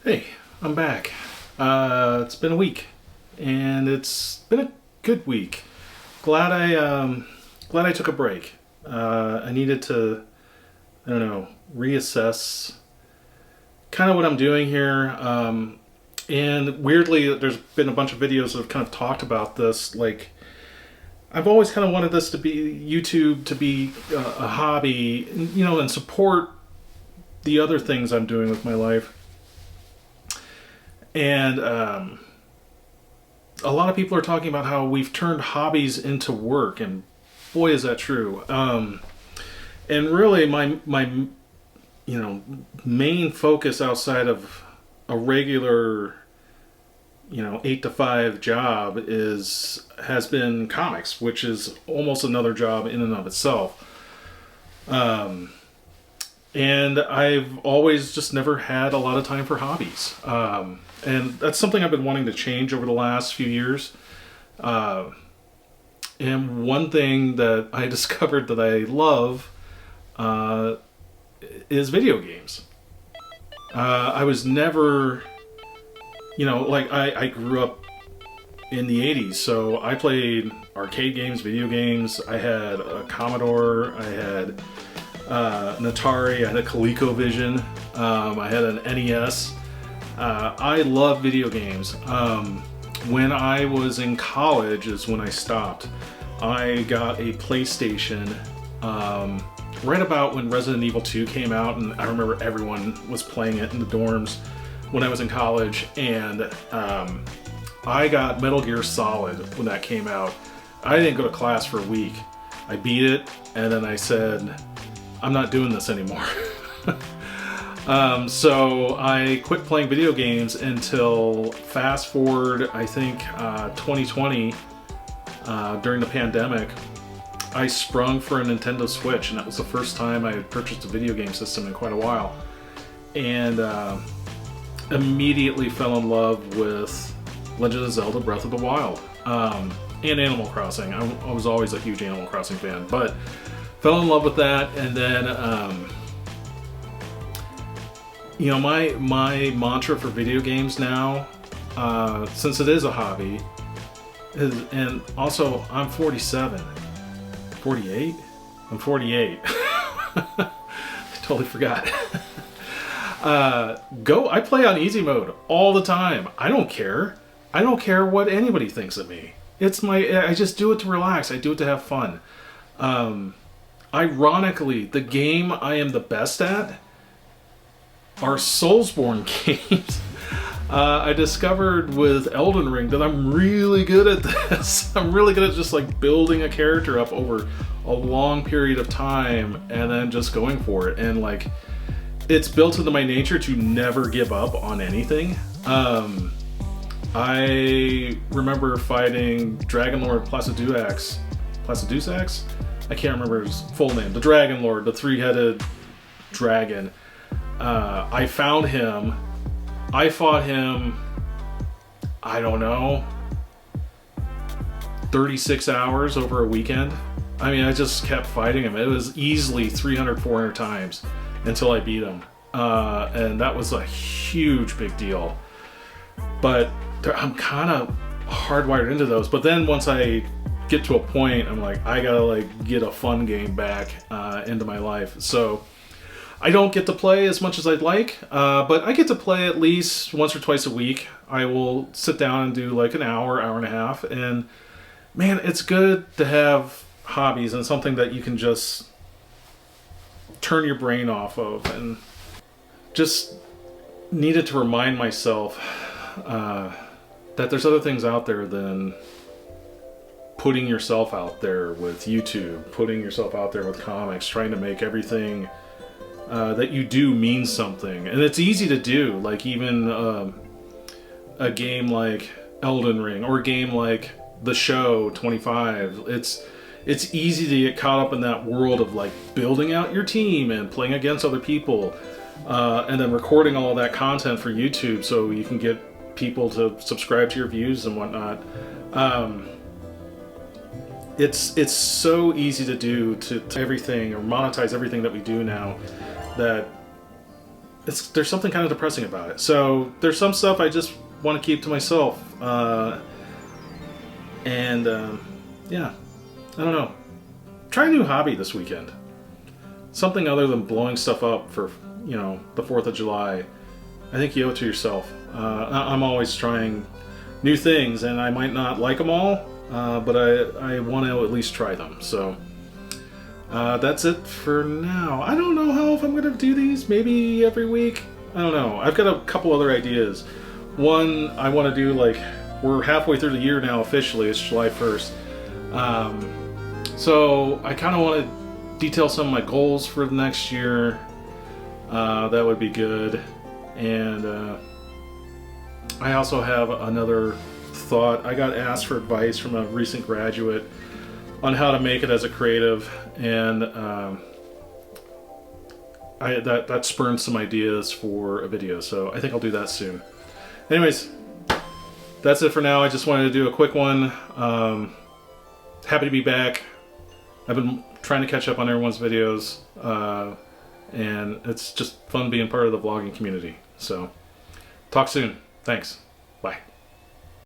Hey, I'm back. It's been a week, and it's been a good week. Glad I took a break. I needed to, I don't know, reassess kind of what I'm doing here. And weirdly, there's been a bunch of videos that have kind of talked about this. Like, I've always kind of wanted this to be YouTube to be a hobby, you know, and support the other things I'm doing with my life. And a lot of people are talking about how we've turned hobbies into work, and boy, is that true. And really, my main focus outside of a regular 8 to 5 job has been comics, which is almost another job in and of itself. And I've always just never had a lot of time for hobbies. And that's something I've been wanting to change over the last few years. And one thing that I discovered that I love is video games. I was never, I grew up in the 80s, so I played arcade games, video games. I had a Commodore, I had an Atari, I had a ColecoVision, I had an NES. I love video games. When I was in college is when I stopped. I got a PlayStation right about when Resident Evil 2 came out, and I remember everyone was playing it in the dorms when I was in college, and I got Metal Gear Solid when that came out. I didn't go to class for a week. I beat it, and then I said, I'm not doing this anymore. So I quit playing video games until fast forward, I think 2020, during the pandemic. I sprung for a Nintendo Switch, and that was the first time I had purchased a video game system in quite a while. And immediately fell in love with Legend of Zelda Breath of the Wild, and Animal Crossing. I was always a huge Animal Crossing fan, but fell in love with that. And then my mantra for video games now, since it is a hobby, and also I'm 47. 48? I'm 48. I totally forgot. I play on easy mode all the time. I don't care. I don't care what anybody thinks of me. I just do it to relax. I do it to have fun. Ironically, the game I am the best at are Soulsborne games. I discovered with Elden Ring that I'm really good at this. I'm really good at just like building a character up over a long period of time and then just going for it. And like, it's built into my nature to never give up on anything. I remember fighting Dragon Lord Placidusax? I can't remember his full name. The Dragon Lord, the three-headed dragon. I found him. I fought him, I don't know, 36 hours over a weekend. I mean, I just kept fighting him. It was easily 300, 400 times until I beat him. And that was a huge big deal. But I'm kind of hardwired into those. But then once I get to a point, I'm like, I gotta like get a fun game back into my life. So I don't get to play as much as I'd like, but I get to play at least once or twice a week. I will sit down and do like an hour, hour and a half, and man, it's good to have hobbies and something that you can just turn your brain off of. And just needed to remind myself that there's other things out there than putting yourself out there with YouTube, putting yourself out there with comics, trying to make everything that you do means something. And it's easy to do, like even a game like Elden Ring or a game like The Show 25. It's easy to get caught up in that world of like building out your team and playing against other people, and then recording all of that content for YouTube so you can get people to subscribe to your views and whatnot. It's so easy to do to everything, or monetize everything that we do now, that there's something kind of depressing about it. So there's some stuff I just want to keep to myself. Yeah, I don't know. Try a new hobby this weekend. Something other than blowing stuff up for, you know, the 4th of July. I think you owe it to yourself. I'm always trying new things, and I might not like them all, but I want to at least try them. So that's it for now. I don't know how if I'm going to do these. Maybe every week. I don't know. I've got a couple other ideas. One, I want to do, like, we're halfway through the year now officially. It's July 1st. So I kind of want to detail some of my goals for the next year. That would be good. And I also have another thought. I got asked for advice from a recent graduate on how to make it as a creative, and that spurned some ideas for a video, so I think I'll do that soon. Anyways, that's it for now. I just wanted to do a quick one. Happy to be back. I've been trying to catch up on everyone's videos, and it's just fun being part of the vlogging community. So, talk soon. Thanks.